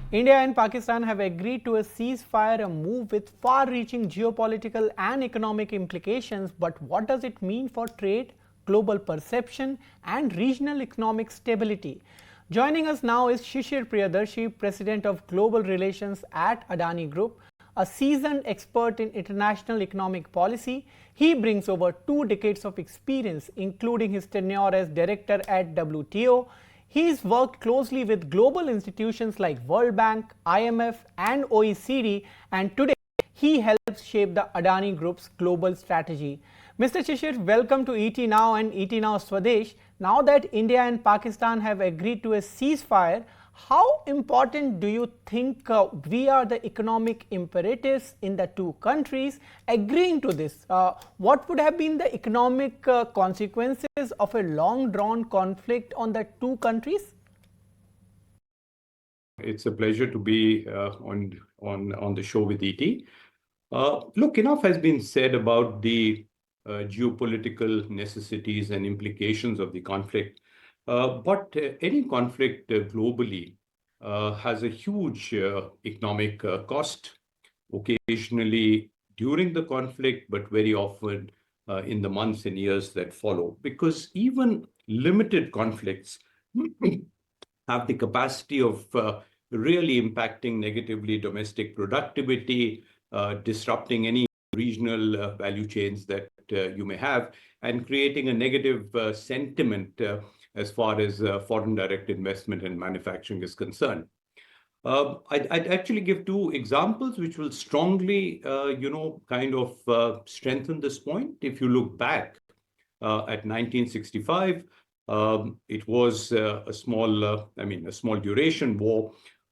India and Pakistan have agreed to a ceasefire, a move with far-reaching geopolitical and economic implications. But what does it mean for trade, global perception, and regional economic stability? Joining us now is Shishir Priyadarshini, President of Global Relations at Adani Group, a seasoned expert in international economic policy. He brings over 2 decades of experience, including his tenure as director at WTO. He's worked closely with global institutions like World Bank, IMF, and OECD, and today he helps shape the Adani Group's global strategy. Mr. Shishir, welcome to ET Now and ET Now Swadesh. Now that India and Pakistan have agreed to a ceasefire, how important do you think we are the economic imperatives in the two countries agreeing to this? What would have been the economic consequences of a long-drawn conflict on the two countries? It's a pleasure to be on the show with ET. Look, enough has been said about the geopolitical necessities and implications of the conflict. But any conflict globally has a huge economic cost, occasionally during the conflict, but very often in the months and years that follow. Because even limited conflicts have the capacity of really impacting negatively domestic productivity, disrupting any regional value chains that you may have, and creating a negative sentiment as far as foreign direct investment and manufacturing is concerned. I'd actually give 2 examples which will strongly, strengthen this point. If you look back at 1965, it was a small duration war,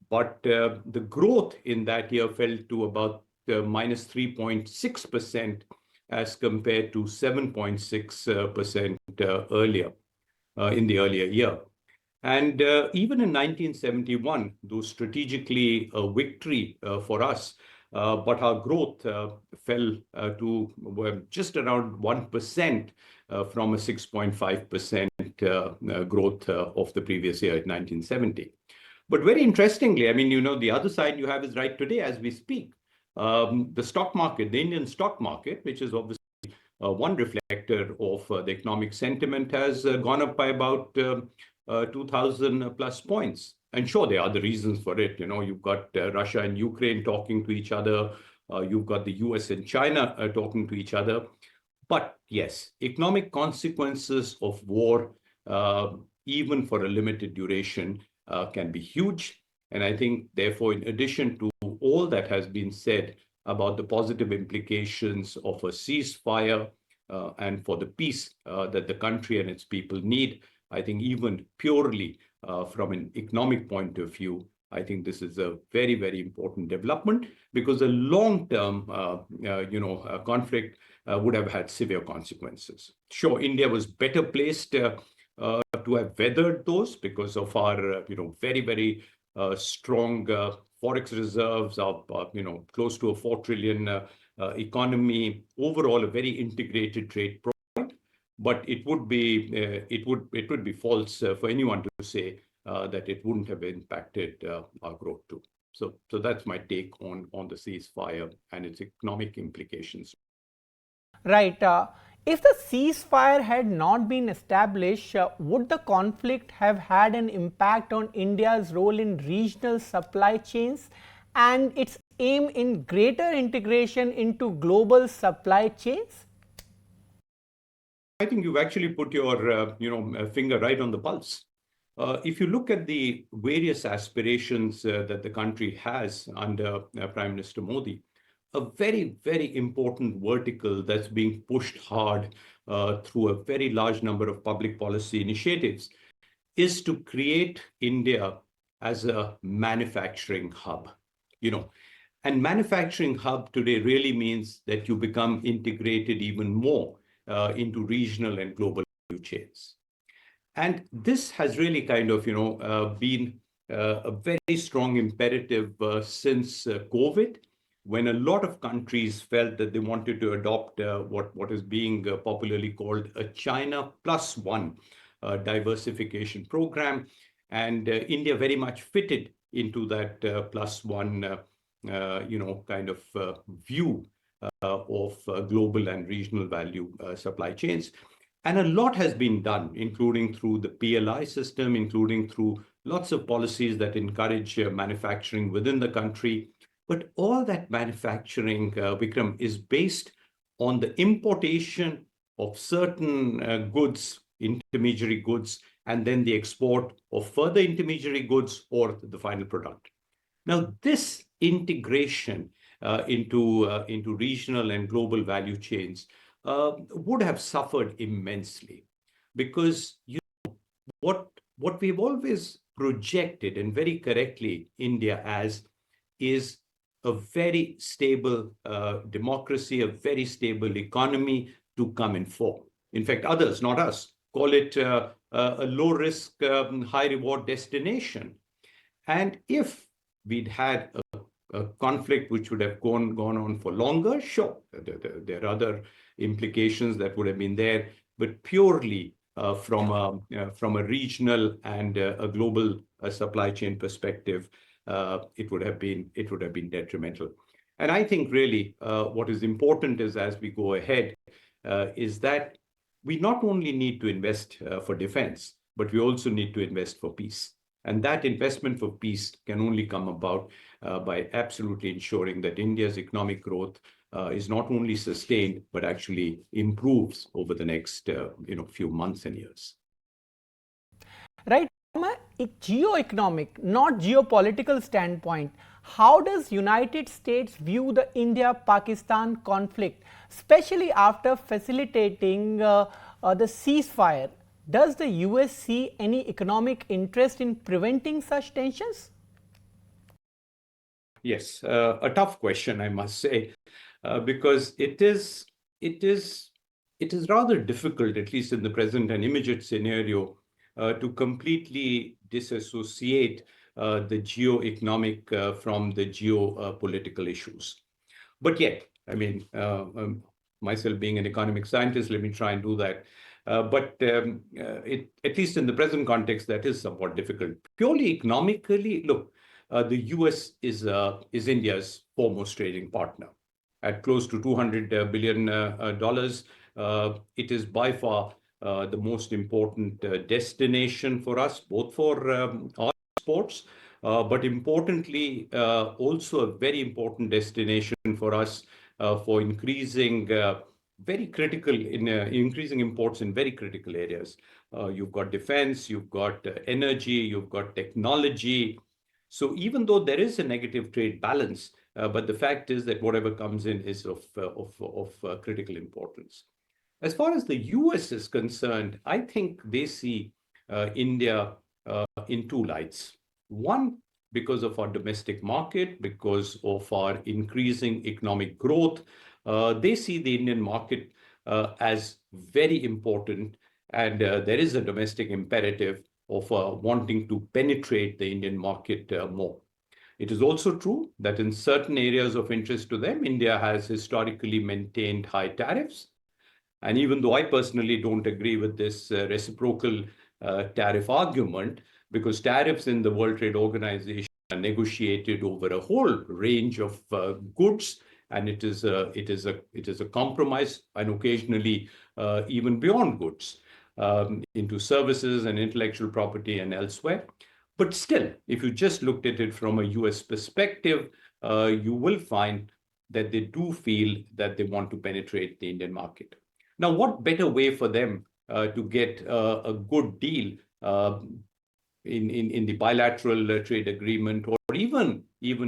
but the growth in that year fell to about minus 3.6% as compared to 7.6% earlier in the earlier year. And even in 1971, though strategically a victory for us, but our growth fell to just around 1% from a 6.5% growth of the previous year in 1970. But very interestingly, the other side you have is right today as we speak. The stock market, the Indian stock market, which is obviously one reflector of the economic sentiment, has gone up by about 2,000 plus points. And sure, there are other reasons for it. You've got Russia and Ukraine talking to each other. You've got the US and China talking to each other. But yes, economic consequences of war, even for a limited duration, can be huge. And I think, therefore, in addition to all that has been said about the positive implications of a ceasefire and for the peace that the country and its people need, I think even purely from an economic point of view, I think this is a very, very important development, because a long-term conflict would have had severe consequences. Sure, India was better placed to have weathered those because of our very, very strong forex reserves, of close to a 4 trillion economy, overall a very integrated trade profile. But it would be false for anyone to say that it wouldn't have impacted our growth too. So that's my take on the ceasefire and its economic implications. Right. If the ceasefire had not been established, would the conflict have had an impact on India's role in regional supply chains and its aim in greater integration into global supply chains? I think you've actually put your finger right on the pulse. If you look at the various aspirations that the country has under Prime Minister Modi, a very, very important vertical that's being pushed hard through a very large number of public policy initiatives is to create India as a manufacturing hub. And manufacturing hub today really means that you become integrated even more into regional and global value chains. And this has really kind of, been a very strong imperative since COVID, when a lot of countries felt that they wanted to adopt what is being popularly called a China plus one diversification program. And India very much fitted into that +1, kind of view of global and regional value supply chains. And a lot has been done, including through the PLI system, including through lots of policies that encourage manufacturing within the country. But all that manufacturing, Vikram, is based on the importation of certain goods, intermediary goods, and then the export of further intermediary goods or the final product. Now, this integration into regional and global value chains would have suffered immensely, because what we've always projected, and very correctly, India as, is a very stable democracy, a very stable economy to come and form. In fact, others, not us, call it a low-risk, high-reward destination. And if we'd had a conflict which would have gone on for longer, sure, there are other implications that would have been there, but purely from a regional and a global supply chain perspective, it would have been detrimental. And I think really what is important is, as we go ahead, is that we not only need to invest for defense, but we also need to invest for peace. And that investment for peace can only come about by absolutely ensuring that India's economic growth is not only sustained, but actually improves over the next few months and years. Right. From a geo-economic, not geopolitical standpoint, how does United States view the India-Pakistan conflict, especially after facilitating the ceasefire? Does the US see any economic interest in preventing such tensions? Yes, a tough question, I must say, because it is rather difficult, at least in the present and immediate scenario, to completely disassociate the geo-economic from the geopolitical issues. But yet, I mean, myself being an economic scientist, let me try and do that. But at least in the present context, that is somewhat difficult. Purely economically, look, the US is India's foremost trading partner. At close to $200 billion, it is by far the most important destination for us, both for our exports, but importantly, also a very important destination for us for increasing increasing imports in very critical areas. You've got defense, you've got energy, you've got technology. So even though there is a negative trade balance, but the fact is that whatever comes in is of critical importance. As far as the US is concerned, I think they see India in two lights. One, because of our domestic market, because of our increasing economic growth, they see the Indian market as very important, and there is a domestic imperative of wanting to penetrate the Indian market more. It is also true that in certain areas of interest to them, India has historically maintained high tariffs. And even though I personally don't agree with this reciprocal tariff argument, because tariffs in the World Trade Organization are negotiated over a whole range of goods, and it is a compromise, and occasionally even beyond goods, into services and intellectual property and elsewhere. But still, if you just looked at it from a US perspective, you will find that they do feel that they want to penetrate the Indian market. Now, what better way for them to get a good deal in the bilateral trade agreement, or even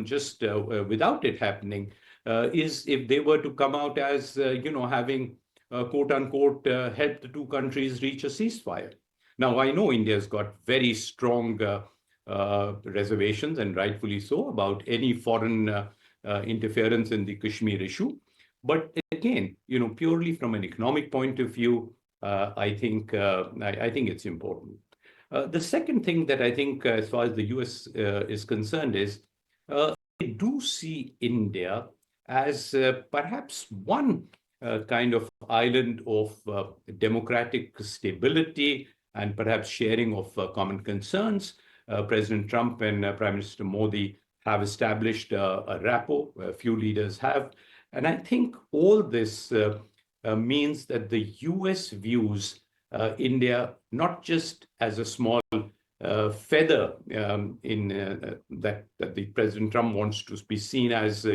just without it happening, is if they were to come out as having quote unquote help the two countries reach a ceasefire. Now, I know India's got very strong reservations, and rightfully so, about any foreign interference in the Kashmir issue. But again, purely from an economic point of view, I think it's important. The second thing that I think, as far as the US is concerned, is they do see India as perhaps one kind of island of democratic stability and perhaps sharing of common concerns, President Trump and Prime Minister Modi have established a rapport. A few leaders have. And I think all this means that the US views India not just as a small feather in that the President Trump wants to be seen as,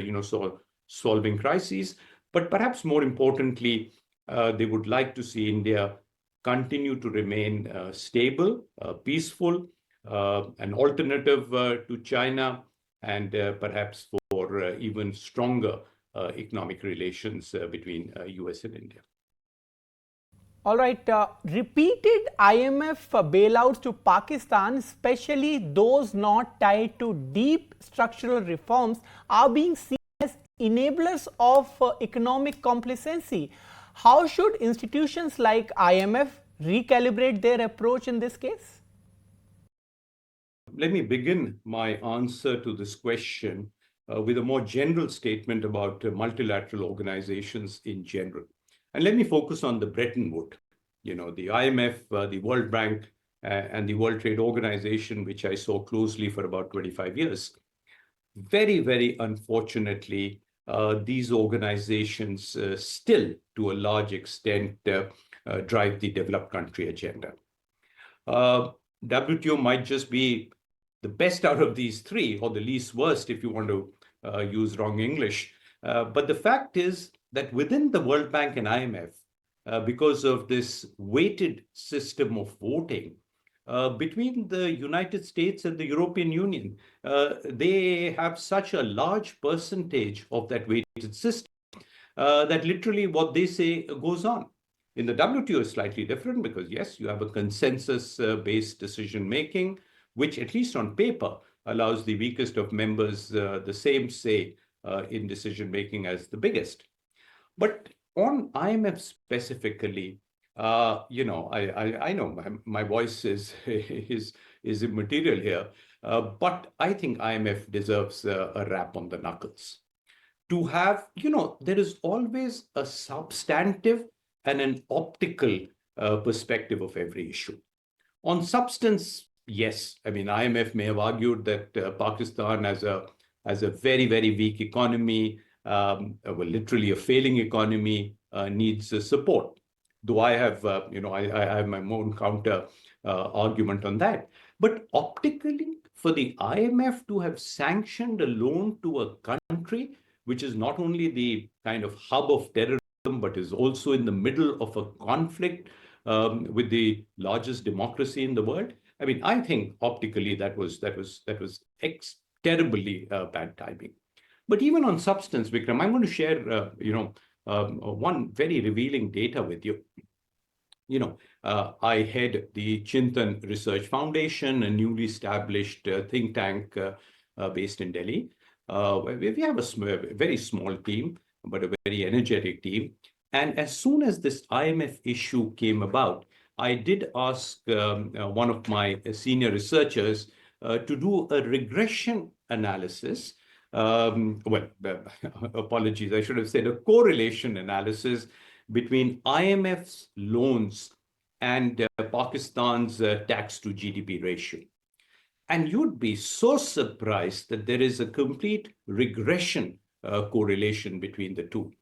solving crises, but perhaps more importantly, they would like to see India continue to remain stable, peaceful, an alternative to China, and perhaps for even stronger economic relations between US and India. All right, repeated IMF bailouts to Pakistan, especially those not tied to deep structural reforms, are being seen as enablers of economic complacency. How should institutions like IMF recalibrate their approach in this case? Let me begin my answer to this question with a more general statement about multilateral organizations in general. And let me focus on the Bretton Woods, the IMF, the World Bank, and the World Trade Organization, which I saw closely for about 25 years. Very, very unfortunately, these organizations still, to a large extent, drive the developed country agenda. WTO might just be the best out of these three, or the least worst, if you want to use wrong English. But the fact is that within the World Bank and IMF, because of this weighted system of voting, between the United States and the European Union, they have such a large percentage of that weighted system that literally what they say goes on. In the WTO is slightly different because, yes, you have a consensus-based decision-making, which, at least on paper, allows the weakest of members the same say in decision-making as the biggest. But on IMF specifically, I know my voice is immaterial here, but I think IMF deserves a rap on the knuckles. To have, there is always a substantive and an optical perspective of every issue. On substance, yes, I mean, IMF may have argued that Pakistan as a very, very weak economy, literally a failing economy, needs support. Though I have, I have my own counter argument on that. But optically, for the IMF to have sanctioned a loan to a country which is not only the kind of hub of terrorism, but is also in the middle of a conflict with the largest democracy in the world, I mean, I think optically that was terribly bad timing. But even on substance, Vikram, I'm going to share, one very revealing data with you. I head the Chintan Research Foundation, a newly established think tank based in Delhi. We have a very small team, but a very energetic team. And as soon as this IMF issue came about, I did ask one of my senior researchers to do a regression analysis. Apologies, I should have said a correlation analysis between IMF's loans and Pakistan's tax to GDP ratio. And you'd be so surprised that there is a complete regression correlation between the two.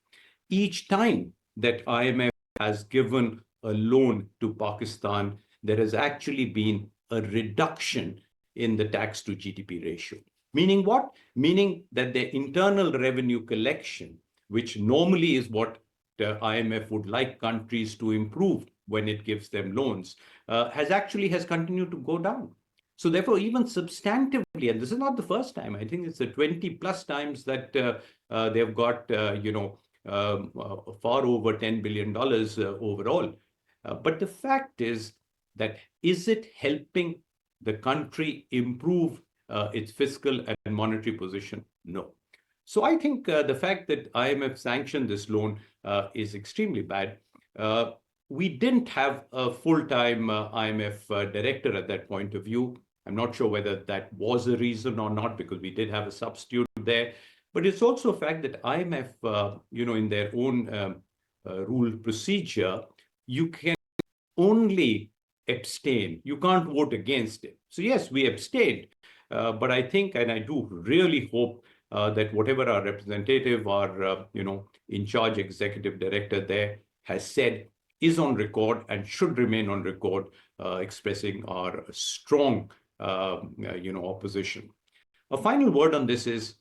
Each time that IMF has given a loan to Pakistan, there has actually been a reduction in the tax to GDP ratio. Meaning what? Meaning that their internal revenue collection, which normally is what the IMF would like countries to improve when it gives them loans, has continued to go down. So therefore, even substantively, and this is not the first time, I think it's the 20 plus times that they've got, far over $10 billion overall. But the fact is that, is it helping the country improve its fiscal and monetary position? No. So I think the fact that IMF sanctioned this loan is extremely bad. We didn't have a full-time IMF director at that point of view. I'm not sure whether that was a reason or not, because we did have a substitute there. But it's also a fact that IMF, in their own rule procedure, you can only abstain. You can't vote against it. So yes, we abstained, but I think, and I do really hope that whatever our representative, our in charge executive director there has said is on record and should remain on record, expressing our strong opposition. A final word on this is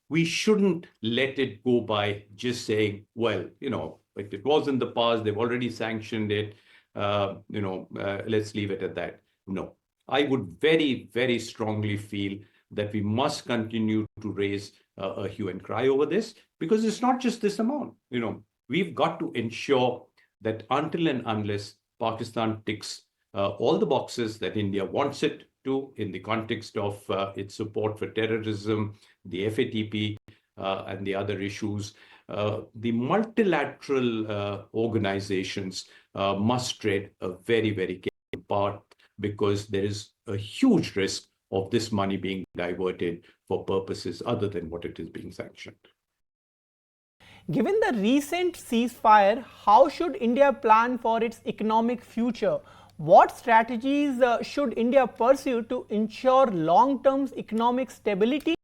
we shouldn't let it go by just saying, well, it was in the past, they've already sanctioned it, let's leave it at that. No, I would very, very strongly feel that we must continue to raise a hue and cry over this, because it's not just this amount. We've got to ensure that until and unless Pakistan ticks all the boxes that India wants it to in the context of its support for terrorism, the FATP, and the other issues, the multilateral organizations must tread a very, very careful part, because there is a huge risk of this money being diverted for purposes other than what it is being sanctioned. Given the recent ceasefire, how should India plan for its economic future? What strategies should India pursue to ensure long-term economic stability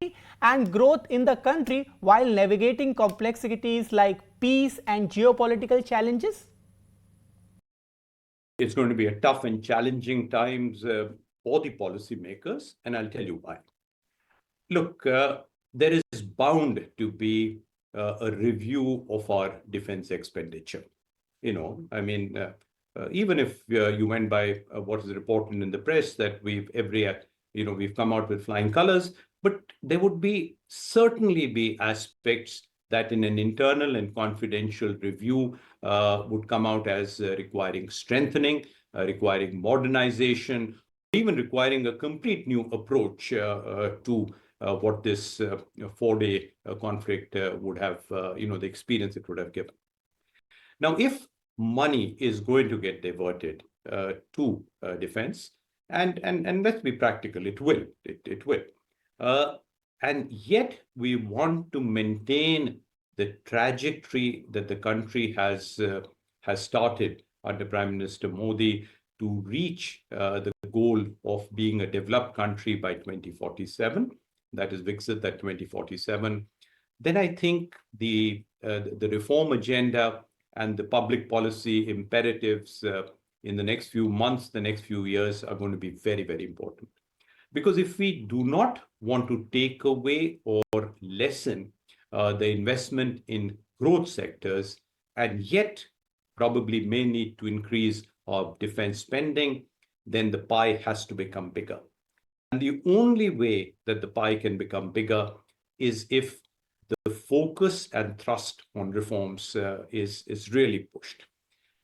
and growth in the country while navigating complexities like peace and geopolitical challenges? It's going to be a tough and challenging times for the policymakers, and I'll tell you why. Look, there is bound to be a review of our defense expenditure. Even if you went by what is reported in the press that we've come out with flying colors, but there would certainly be aspects that in an internal and confidential review would come out as requiring strengthening, requiring modernization, even requiring a complete new approach to what this 4-day conflict would have, the experience it would have given. Now, if money is going to get diverted to defense, and let's be practical, it will. And yet we want to maintain the trajectory that the country has started under Prime Minister Modi to reach the goal of being a developed country by 2047. That is Viksit at 2047. Then I think the reform agenda and the public policy imperatives in the next few months, the next few years are going to be very, very important. Because if we do not want to take away or lessen the investment in growth sectors, and yet probably may need to increase our defense spending, then the pie has to become bigger. And the only way that the pie can become bigger is if the focus and thrust on reforms is really pushed.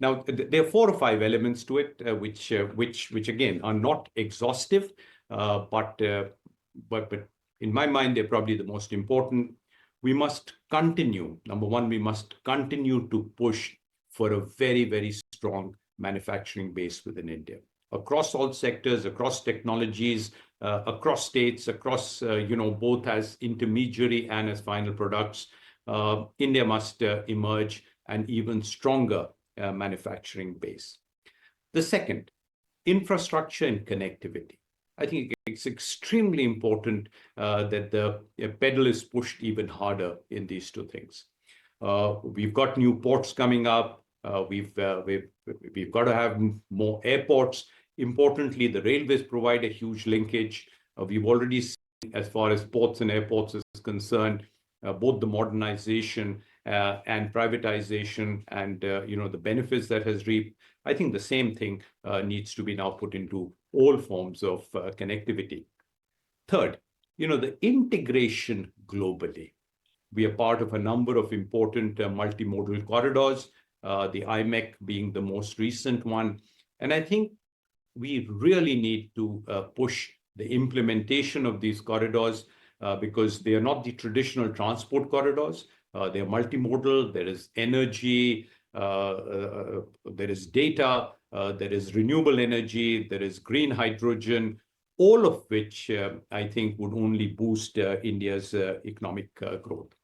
Now, there are 4 or 5 elements to it, which again are not exhaustive, but in my mind, they're probably the most important. We must continue. Number one, we must continue to push for a very, very strong manufacturing base within India, across all sectors, across technologies, across states, across, both as intermediary and as final products. India must emerge an even stronger manufacturing base. The second, infrastructure and connectivity. I think it's extremely important that the pedal is pushed even harder in these 2 things. We've got new ports coming up. We've got to have more airports. Importantly, the railways provide a huge linkage. We've already seen, as far as ports and airports is concerned, both the modernization and privatization and the benefits that has reaped. I think the same thing needs to be now put into all forms of connectivity. Third, the integration globally. We are part of a number of important multimodal corridors, the IMEC being the most recent one. And I think we really need to push the implementation of these corridors because they are not the traditional transport corridors. They are multimodal. There is energy, there is data, there is renewable energy, there is green hydrogen, all of which I think would only boost India's economic growth.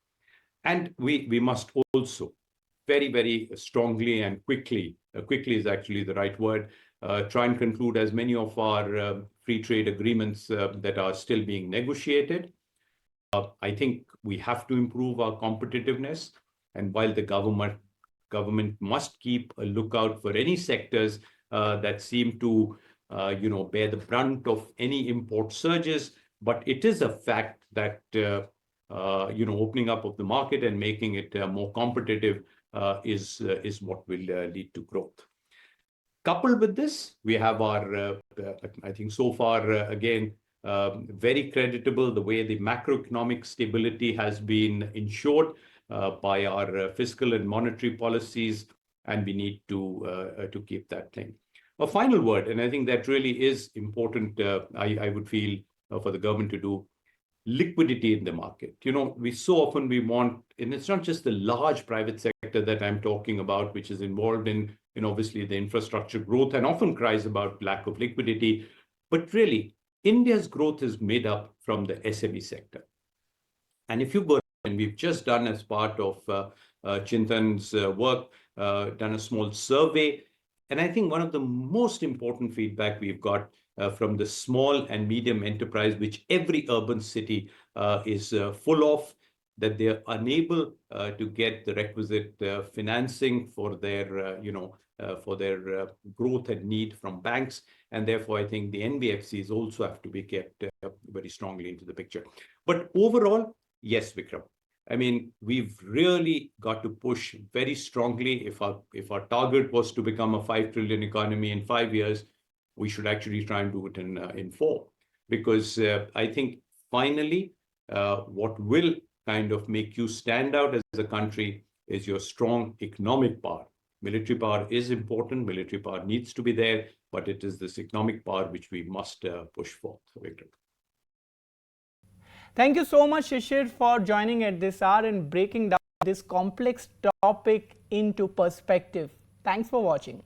And we must also very, very strongly and quickly is actually the right word, try and conclude as many of our free trade agreements that are still being negotiated. I think we have to improve our competitiveness, and while the government must keep a lookout for any sectors that seem to bear the brunt of any import surges, but it is a fact that opening up of the market and making it more competitive is what will lead to growth. Coupled with this, we have our, I think so far, again, very creditable the way the macroeconomic stability has been ensured by our fiscal and monetary policies, and we need to keep that thing. A final word, and I think that really is important, I would feel, for the government to do, liquidity in the market. We so often we want, and it's not just the large private sector that I'm talking about, which is involved in obviously the infrastructure growth and often cries about lack of liquidity, but really India's growth is made up from the SME sector. And if you go, and we've just done as part of Chintan's work, done a small survey, and I think one of the most important feedback we've got from the small and medium enterprise, which every urban city is full of, that they are unable to get the requisite financing for their, growth and need from banks. And therefore, I think the NBFCs also have to be kept very strongly into the picture. But overall, yes, Vikram. I mean, we've really got to push very strongly. If our target was to become a 5 trillion economy in 5 years, we should actually try and do it in 4. Because I think finally, what will kind of make you stand out as a country is your strong economic power. Military power is important. Military power needs to be there, but it is this economic power which we must push for. Victor. Thank you so much, Shishir, for joining at this hour and breaking down this complex topic into perspective. Thanks for watching.